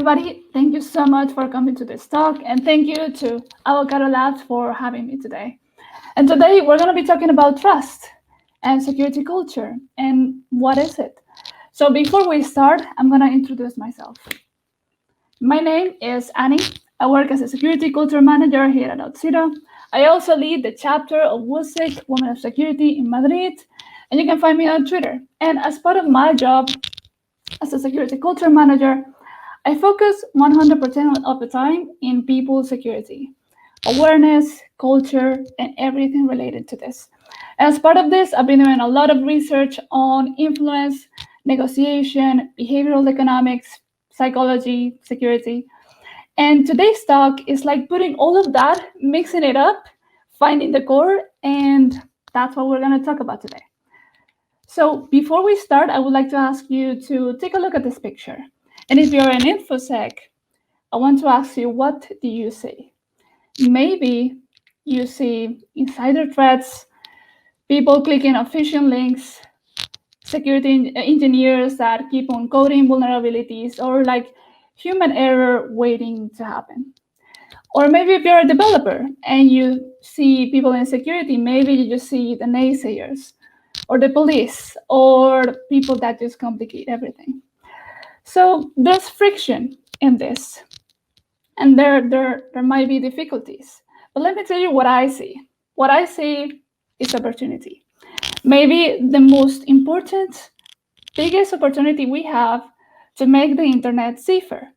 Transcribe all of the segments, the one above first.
everybody. Thank you so much for coming to this talk, and thank you to Avocado Labs for having me today. And today we're going to be talking about trust and security culture and what is it. So before we start, I'm going to introduce myself. My name is Annie. I work as a security culture manager here at Autzero. I also lead the chapter of WoSEC, Women of Security in Madrid, and you can find me on Twitter. And as part of my job as a security culture manager, I focus 100% of the time in people security, awareness, culture, and everything related to this. As part of this, I've been doing a lot of research on influence, negotiation, behavioral economics, psychology, security. And today's talk is like putting all of that, mixing it up, finding the core, and that's what we're going to talk about today. So before we start, I would like to ask you to take a look at this picture. And if you're an InfoSec, I want to ask you, what do you see? Maybe you see insider threats, people clicking on phishing links, security engineers that keep on coding vulnerabilities, or like human error waiting to happen. Or maybe if you're a developer and you see people in security, maybe you just see the naysayers, or the police, or people that just complicate everything. So there's friction in this, and there might be difficulties. But let me tell you what I see. What I see is opportunity. Maybe the most important, biggest opportunity we have to make the internet safer.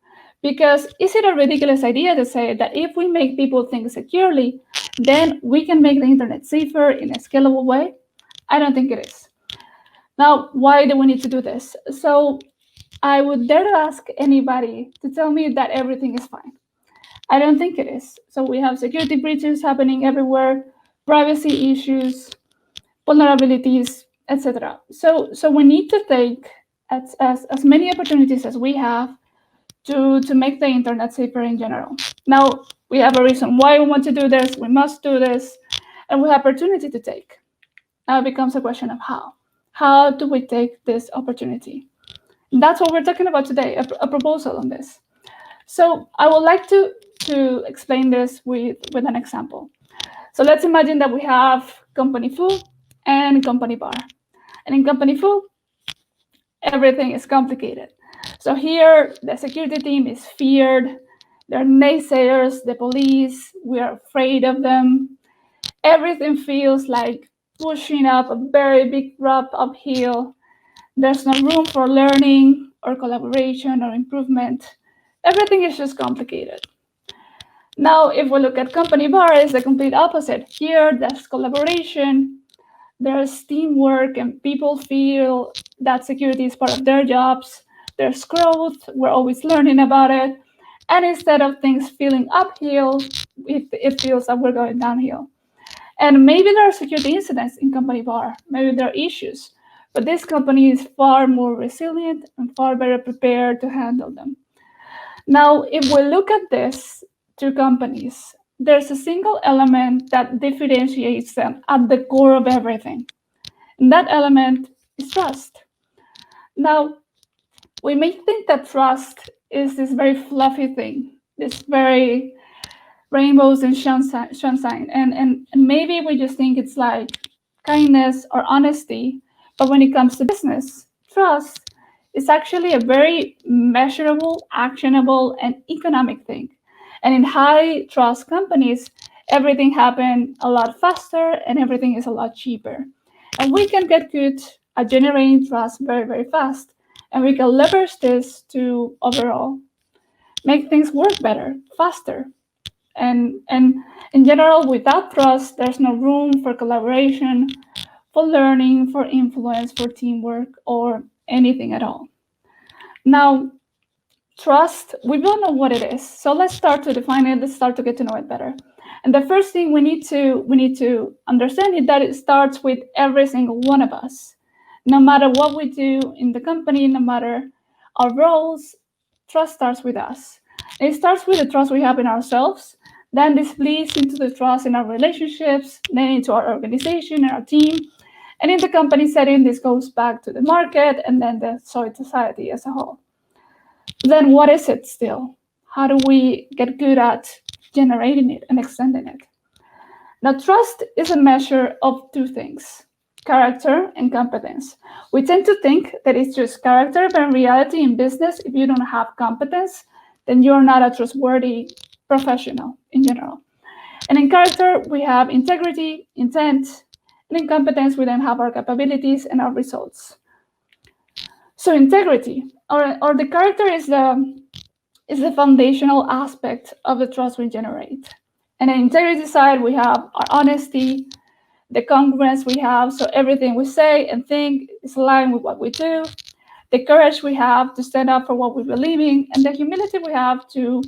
Because is it a ridiculous idea to say that if we make people think securely, then we can make the internet safer in a scalable way? I don't think it is. Now, why do we need to do this? So I would dare to ask anybody to tell me that everything is fine. I don't think it is. So we have security breaches happening everywhere, privacy issues, vulnerabilities, etc. So we need to take as many opportunities as we have to make the internet safer in general. Now, we have a reason why we want to do this, we must do this, and we have opportunity to take. Now it becomes a question of how. How do we take this opportunity? That's what we're talking about today, a proposal on this. So I would like to explain this with an example. So let's imagine that we have company foo and company bar. And in company foo, everything is complicated. So here, the security team is feared. There are naysayers, the police, we are afraid of them. Everything feels like pushing up a very big drop uphill. There's no room for learning or collaboration or improvement. Everything is just complicated. Now, if we look at company bar, it's the complete opposite. Here, there's collaboration, there's teamwork, and people feel that security is part of their jobs. There's growth, we're always learning about it. And instead of things feeling uphill, it feels that we're going downhill. And maybe there are security incidents in company bar, maybe there are issues, but this company is far more resilient and far better prepared to handle them. Now, if we look at this two companies, there's a single element that differentiates them at the core of everything. And that element is trust. Now, we may think that trust is this very fluffy thing, this very rainbows and sunshine, and maybe we just think it's like kindness or honesty. But when it comes to business, trust is actually a very measurable, actionable, and economic thing. And in high trust companies, everything happens a lot faster and everything is a lot cheaper. And we can get good at generating trust very, very fast. And we can leverage this to overall make things work better, faster. And in general, without trust, there's no room for collaboration, for learning, for influence, for teamwork, or anything at all. Now, trust, we don't know what it is. So let's start to define it. Let's start to get to know it better. And the first thing we need to understand is that it starts with every single one of us. No matter what we do in the company, no matter our roles, trust starts with us. It starts with the trust we have in ourselves. Then this bleeds into the trust in our relationships, then into our organization and our team. And in the company setting, this goes back to the market and then the society as a whole. then what is it still? How do we get good at generating it and extending it? Now, trust is a measure of two things: character and competence. We tend to think that it's just character, but in reality, in business, if you don't have competence, then you're not a trustworthy professional in general. And in character, we have integrity, intent, and in competence, we then have our capabilities and our results. So integrity, or the character is the foundational aspect of the trust we generate. And on the integrity side, we have our honesty, the congruence we have, so everything we say and think is aligned with what we do, the courage we have to stand up for what we believe in, and the humility we have to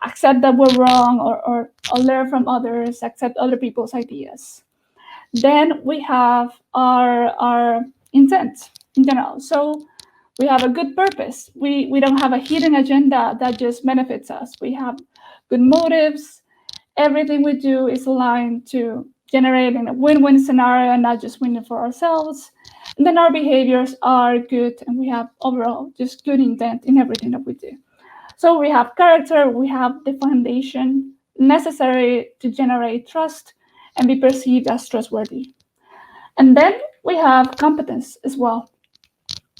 accept that we're wrong or learn from others, accept other people's ideas. Then we have our intent in general. So we have a good purpose. We don't have a hidden agenda that just benefits us. We have good motives. Everything we do is aligned to generating a win-win scenario and not just winning for ourselves. And then our behaviors are good, and we have overall just good intent in everything that we do. So we have character, we have the foundation necessary to generate trust and be perceived as trustworthy. And then we have competence as well.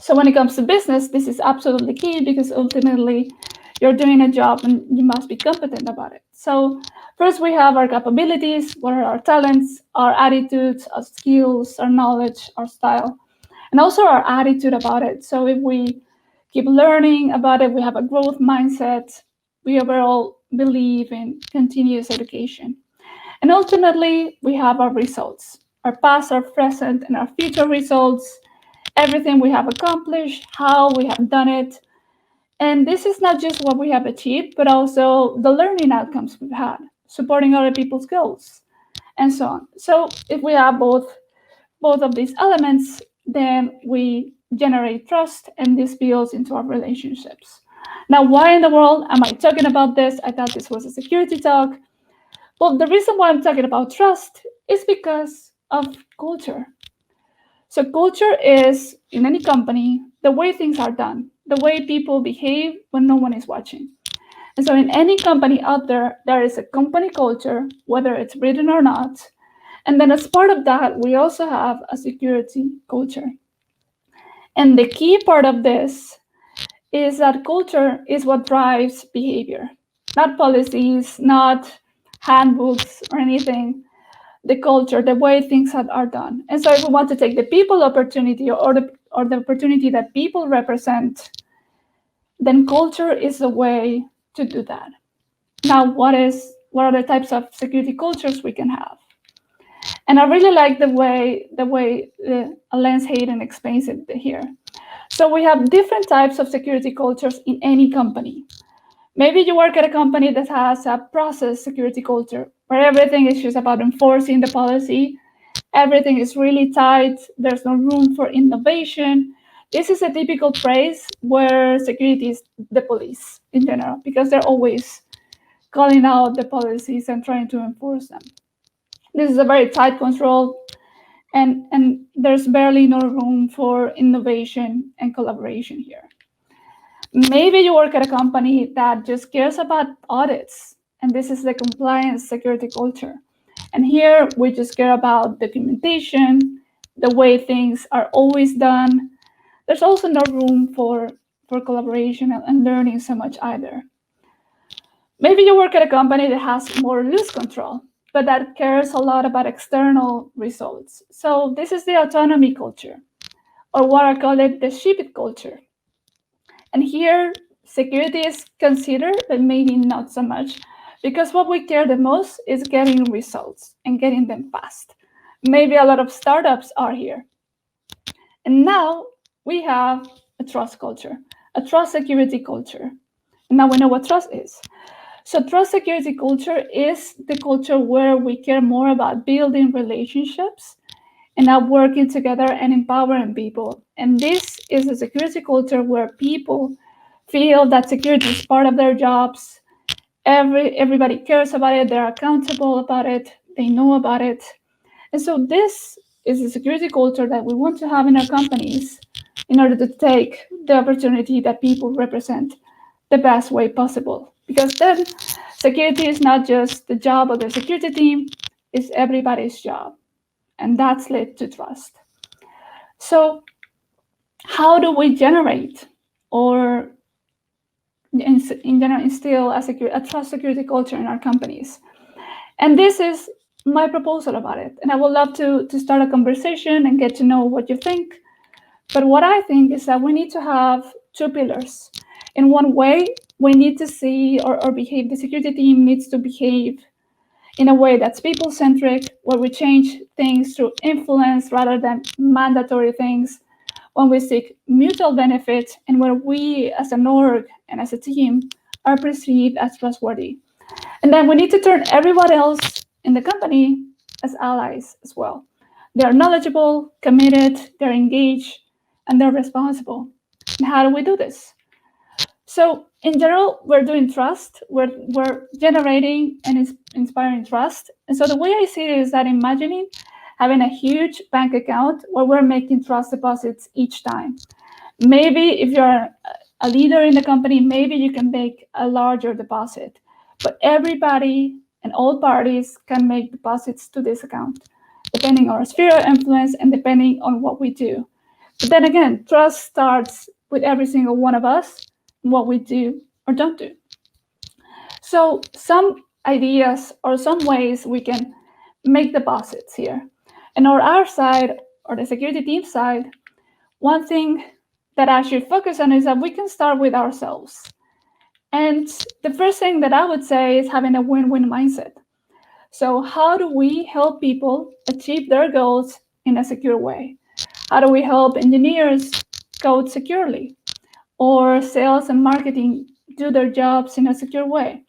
So when it comes to business, this is absolutely key because ultimately you're doing a job and you must be competent about it. So first we have our capabilities, what are our talents, our attitudes, our skills, our knowledge, our style, and also our attitude about it. So if we keep learning about it, we have a growth mindset, we overall believe in continuous education. And ultimately, we have our results, our past, our present, and our future results, everything we have accomplished, how we have done it. And this is not just what we have achieved, but also the learning outcomes we've had, supporting other people's goals, and so on. So if we have both of these elements, then we generate trust, and this builds into our relationships. Now, why in the world am I talking about this? I thought this was a security talk. Well, the reason why I'm talking about trust is because of culture. So culture is, in any company, the way things are done, the way people behave when no one is watching. And so in any company out there, there is a company culture, whether it's written or not. And then as part of that, we also have a security culture. And the key part of this is that culture is what drives behavior, not policies, not handbooks or anything. The culture, the way things are done. And so if we want to take the people opportunity or the opportunity that people represent, then culture is a way to do that. Now, what are the types of security cultures we can have? And I really like the way Lance Hayden explains it here. So we have different types of security cultures in any company. Maybe you work at a company that has a process security culture where everything is just about enforcing the policy. Everything is really tight. There's no room for innovation. This is a typical place where security is the police in general, because they're always calling out the policies and trying to enforce them. This is a very tight control, and there's barely no room for innovation and collaboration here. Maybe you work at a company that just cares about audits, and this is the compliance security culture. And here we just care about documentation, the way things are always done. There's also no room for collaboration and learning so much either. Maybe you work at a company that has more loose control, but that cares a lot about external results. So this is the autonomy culture, or what I call it the sheep culture. And here, security is considered, but maybe not so much, because what we care the most is getting results and getting them fast. Maybe a lot of startups are here. And now we have a trust culture, a trust security culture. And now we know what trust is. So trust security culture is the culture where we care more about building relationships and now working together and empowering people. And this is a security culture where people feel that security is part of their jobs. Everybody cares about it. They're accountable about it. They know about it. And so this is a security culture that we want to have in our companies in order to take the opportunity that people represent the best way possible. Because then security is not just the job of the security team, it's everybody's job. And that's led to trust. So how do we generate or in general instill a trust security culture in our companies? And this is my proposal about it. And I would love to start a conversation and get to know what you think. But what I think is that we need to have two pillars. In one way, we need to see or behave, the security team needs to behave in a way that's people-centric, where we change things through influence rather than mandatory things, when we seek mutual benefit, and where we as an org and as a team are perceived as trustworthy. And then we need to turn everyone else in the company as allies as well. They're knowledgeable, committed, they're engaged, and they're responsible. And how do we do this? So in general, we're doing trust, we're generating and inspiring trust. And so the way I see it is that imagining having a huge bank account where we're making trust deposits each time. Maybe if you're a leader in the company, maybe you can make a larger deposit, but everybody and all parties can make deposits to this account, depending on our sphere of influence and depending on what we do. But then again, trust starts with every single one of us, what we do or don't do. So some ideas or some ways we can make deposits here. And on our side, or the security team side, one thing that I should focus on is that we can start with ourselves. And the first thing that I would say is having a win-win mindset. So how do we help people achieve their goals in a secure way? How do we help engineers code securely? Or sales and marketing do their jobs in a secure way?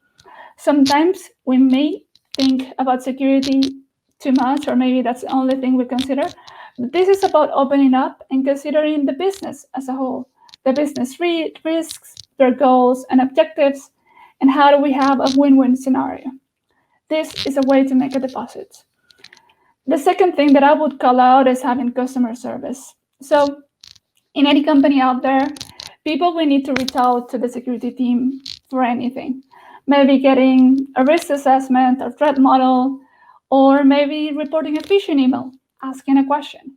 Sometimes we may think about security too much, or maybe that's the only thing we consider. But this is about opening up and considering the business as a whole, the business risks, their goals and objectives, and how do we have a win-win scenario. This is a way to make a deposit. The second thing that I would call out is having customer service. So in any company out there, people will need to reach out to the security team for anything. Maybe getting a risk assessment or threat model, or maybe reporting a phishing email, asking a question.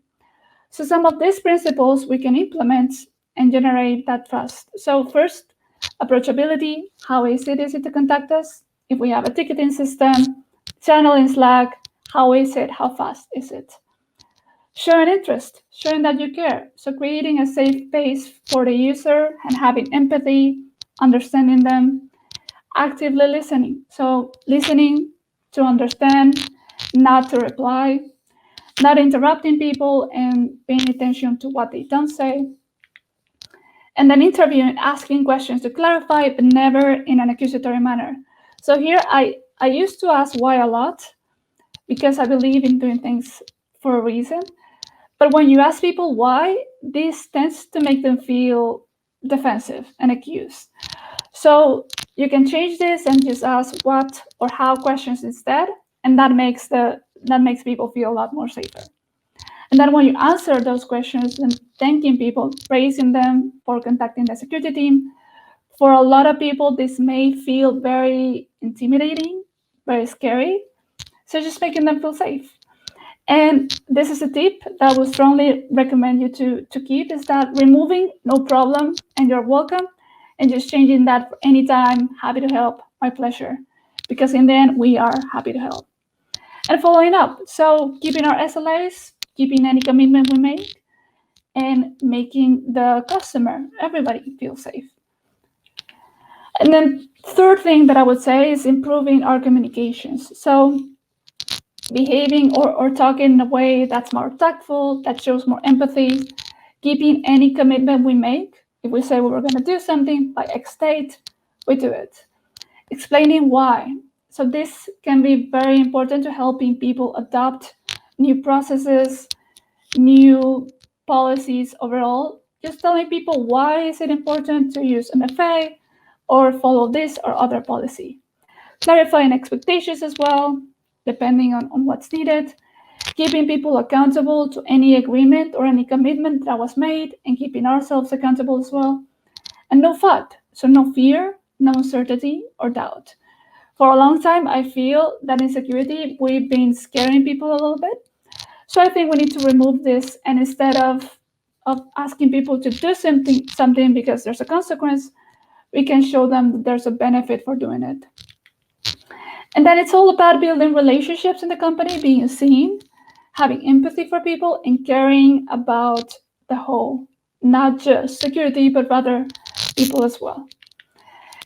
So some of these principles we can implement and generate that trust. So first, approachability. How easy is it to contact us? If we have a ticketing system, channel in Slack, how is it? How fast is it? Showing interest, showing that you care. So creating a safe space for the user and having empathy, understanding them, actively listening. So listening to understand, not to reply, not interrupting people and paying attention to what they don't say. And then interviewing, asking questions to clarify, but never in an accusatory manner. So here I used to ask why a lot, because I believe in doing things for a reason. But when you ask people why, this tends to make them feel defensive and accused. So you can change this and just ask what or how questions instead, and that makes people feel a lot more safer. And then when you answer those questions, then thanking people, praising them for contacting the security team. For a lot of people, this may feel very intimidating, very scary. So just making them feel safe. And this is a tip that I would strongly recommend you to keep, is that removing no problem and you're welcome, and just changing that for anytime, happy to help, my pleasure. Because in the end, we are happy to help. And following up, so keeping our SLAs, keeping any commitment we make, and making the customer, everybody feel safe. And then third thing that I would say is improving our communications. So behaving or talking in a way that's more tactful, that shows more empathy, keeping any commitment we make. If we say we were going to do something by X date, we do it. Explaining why. So this can be very important to helping people adopt new processes, new policies overall. Just telling people why is it important to use MFA or follow this or other policy. Clarifying expectations as well, depending on what's needed. Keeping people accountable to any agreement or any commitment that was made, and keeping ourselves accountable as well. And no FUD, so no fear, no uncertainty or doubt. For a long time, I feel that in security, we've been scaring people a little bit. So I think we need to remove this, and instead of asking people to do something because there's a consequence, we can show them that there's a benefit for doing it. And then it's all about building relationships in the company, being seen, having empathy for people, and caring about the whole, not just security, but rather people as well.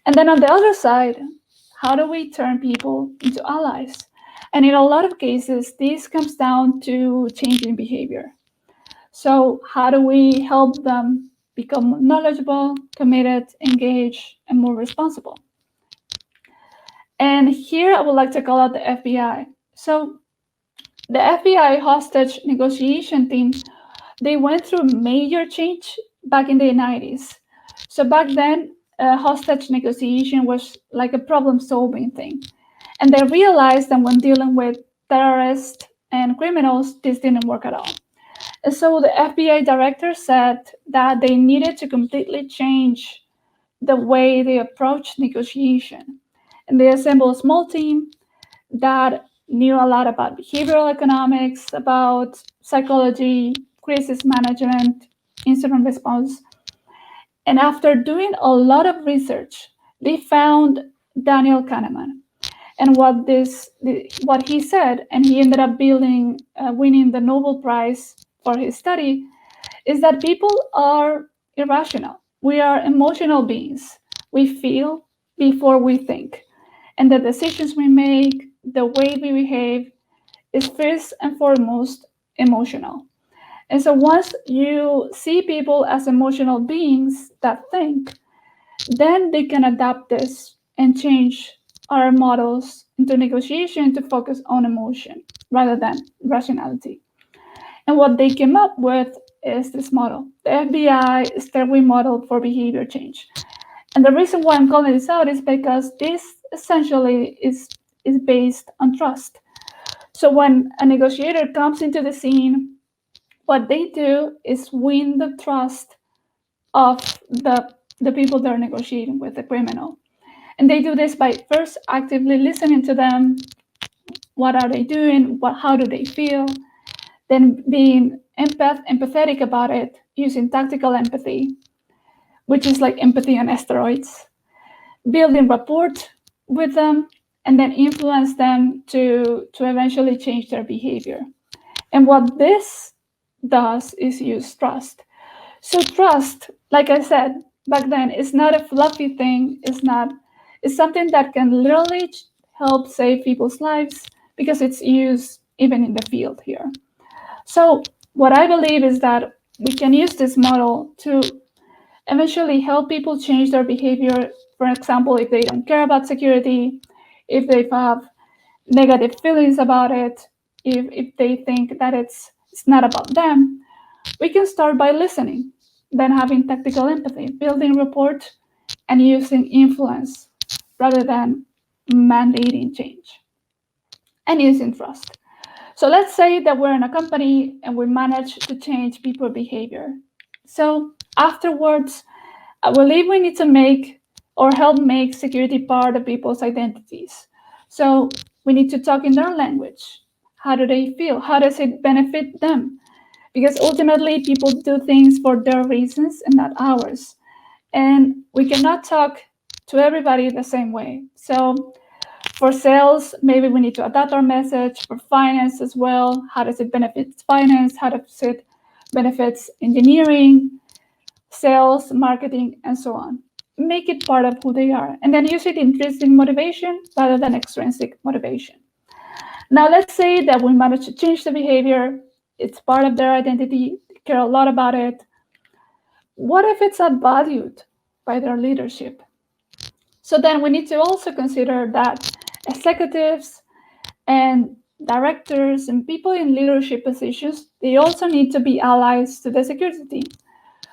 And then on the other side, how do we turn people into allies? And in a lot of cases, this comes down to changing behavior. So, how do we help them become knowledgeable, committed, engaged, and more responsible? And here I would like to call out the FBI. So, the FBI hostage negotiation team, they went through major change back in the 90s. So back then, hostage negotiation was like a problem-solving thing. And they realized that when dealing with terrorists and criminals, this didn't work at all. And so the FBI director said that they needed to completely change the way they approached negotiation. And they assembled a small team that knew a lot about behavioral economics, about psychology, crisis management, incident response. And after doing a lot of research, they found Daniel Kahneman. And what he said, and he ended up winning the Nobel Prize for his study, is that people are irrational. We are emotional beings. We feel before we think. And the decisions we make, the way we behave, is first and foremost emotional. And so once you see people as emotional beings that think, then they can adapt this and change our models into negotiation to focus on emotion rather than rationality. And what they came up with is this model. The FBI Stairway model for behavior change. And the reason why I'm calling this out is because this essentially is based on trust. So when a negotiator comes into the scene, what they do is win the trust of the people they're negotiating with, the criminal. And they do this by first actively listening to them. What are they doing? How do they feel? Then being empathetic about it, using tactical empathy, which is like empathy on steroids, building rapport with them, and then influence them to eventually change their behavior. And what this does is use trust. So trust, like I said back then, is not a fluffy thing. It's something that can literally help save people's lives because it's used even in the field here. So what I believe is that we can use this model to eventually help people change their behavior. For example, if they don't care about security, if they have negative feelings about it, if they think that it's not about them, we can start by listening, then having tactical empathy, building rapport, and using influence rather than mandating change, and using trust. So let's say that we're in a company and we manage to change people's behavior. So afterwards, I believe we need to make or help make security part of people's identities. So we need to talk in their language. How do they feel? How does it benefit them? Because ultimately, people do things for their reasons and not ours. And we cannot talk to everybody the same way. So for sales, maybe we need to adapt our message. For finance as well, how does it benefit finance? How does it benefits engineering, sales, marketing, and so on? Make it part of who they are. And then use it intrinsic motivation rather than extrinsic motivation. Now, let's say that we manage to change the behavior. It's part of their identity. They care a lot about it. What if it's not valued by their leadership? So then we need to also consider that executives and directors and people in leadership positions, they also need to be allies to the security team.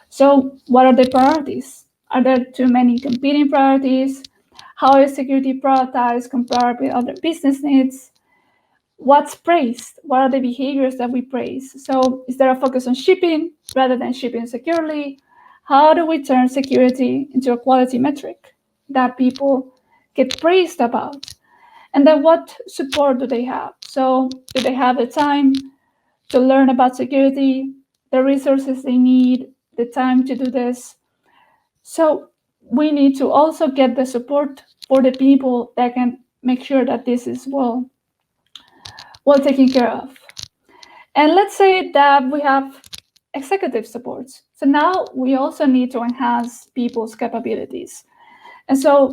So what are the priorities? Are there too many competing priorities? How is security prioritized compared with other business needs? What's praised? What are the behaviors that we praise? So is there a focus on shipping rather than shipping securely? How do we turn security into a quality metric? that people get praised about. And then what support do they have? So do they have the time to learn about security, the resources they need, the time to do this? So we need to also get the support for the people that can make sure that this is well taken care of. And let's say that we have executive supports. So now we also need to enhance people's capabilities. And so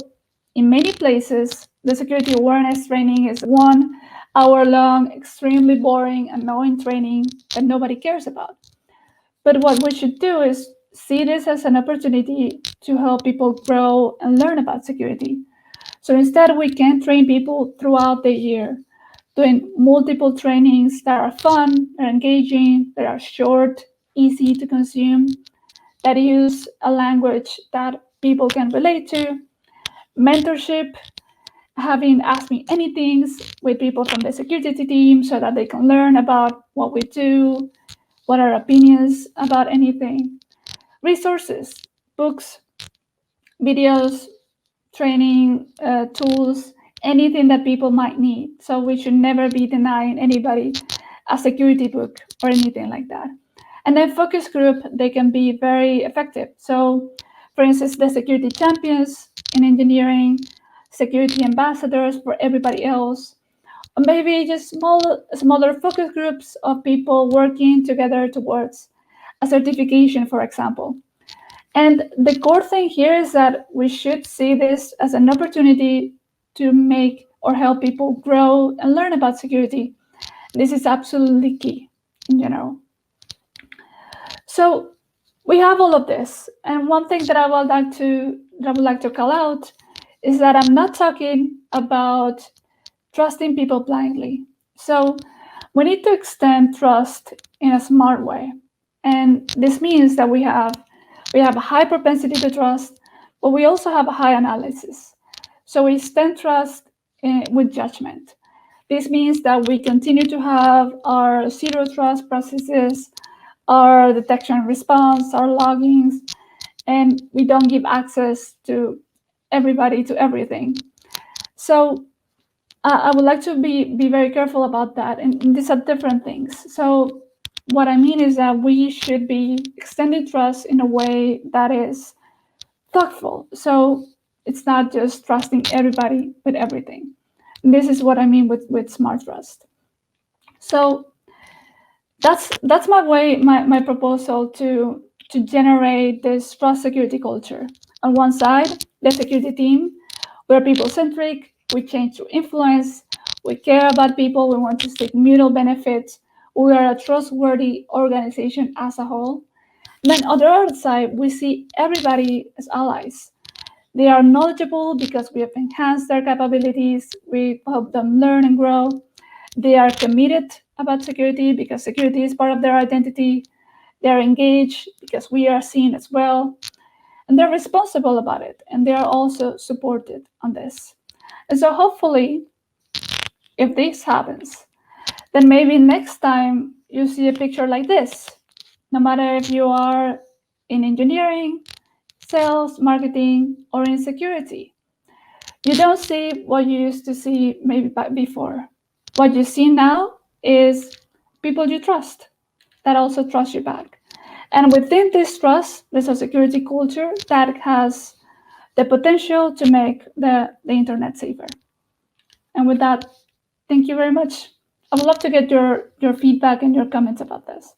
in many places, the security awareness training is 1 hour long, extremely boring, annoying training that nobody cares about. But what we should do is see this as an opportunity to help people grow and learn about security. So instead, we can train people throughout the year, doing multiple trainings that are fun, that are engaging, that are short, easy to consume, that use a language that people can relate to, mentorship, having Ask Me Anythings with people from the security team so that they can learn about what we do, what are opinions about anything, resources, books, videos, training, tools, anything that people might need. So we should never be denying anybody a security book or anything like that. And then focus group, they can be very effective. So for instance, the security champions in engineering, security ambassadors for everybody else, or maybe just smaller focus groups of people working together towards a certification, for example. And the core thing here is that we should see this as an opportunity to make or help people grow and learn about security. This is absolutely key in general. So we have all of this, and one thing that I would like to call out is that I'm not talking about trusting people blindly. So we need to extend trust in a smart way, and this means that we have a high propensity to trust, but we also have a high analysis. So we extend trust with judgment. This means that we continue to have our zero trust processes, our detection and response, our logins, and we don't give access to everybody to everything. So I would like to be very careful about that. And these are different things. So what I mean is that we should be extending trust in a way that is thoughtful. So it's not just trusting everybody with everything. And this is what I mean with smart trust. So that's my way, my proposal to generate this trust security culture. On one side, the security team, we're people-centric, we change to influence, we care about people, we want to seek mutual benefits, we are a trustworthy organization as a whole. And then on the other side, we see everybody as allies. They are knowledgeable because we have enhanced their capabilities, we help them learn and grow. They are committed about security because security is part of their identity. They are engaged because we are seen as well. And they're responsible about it. And they are also supported on this. And so hopefully, if this happens, then maybe next time you see a picture like this, no matter if you are in engineering, sales, marketing, or in security, you don't see what you used to see maybe before. What you see now is people you trust that also trust you back. And within this trust, there's a security culture that has the potential to make the internet safer. And with that, thank you very much. I would love to get your feedback and your comments about this.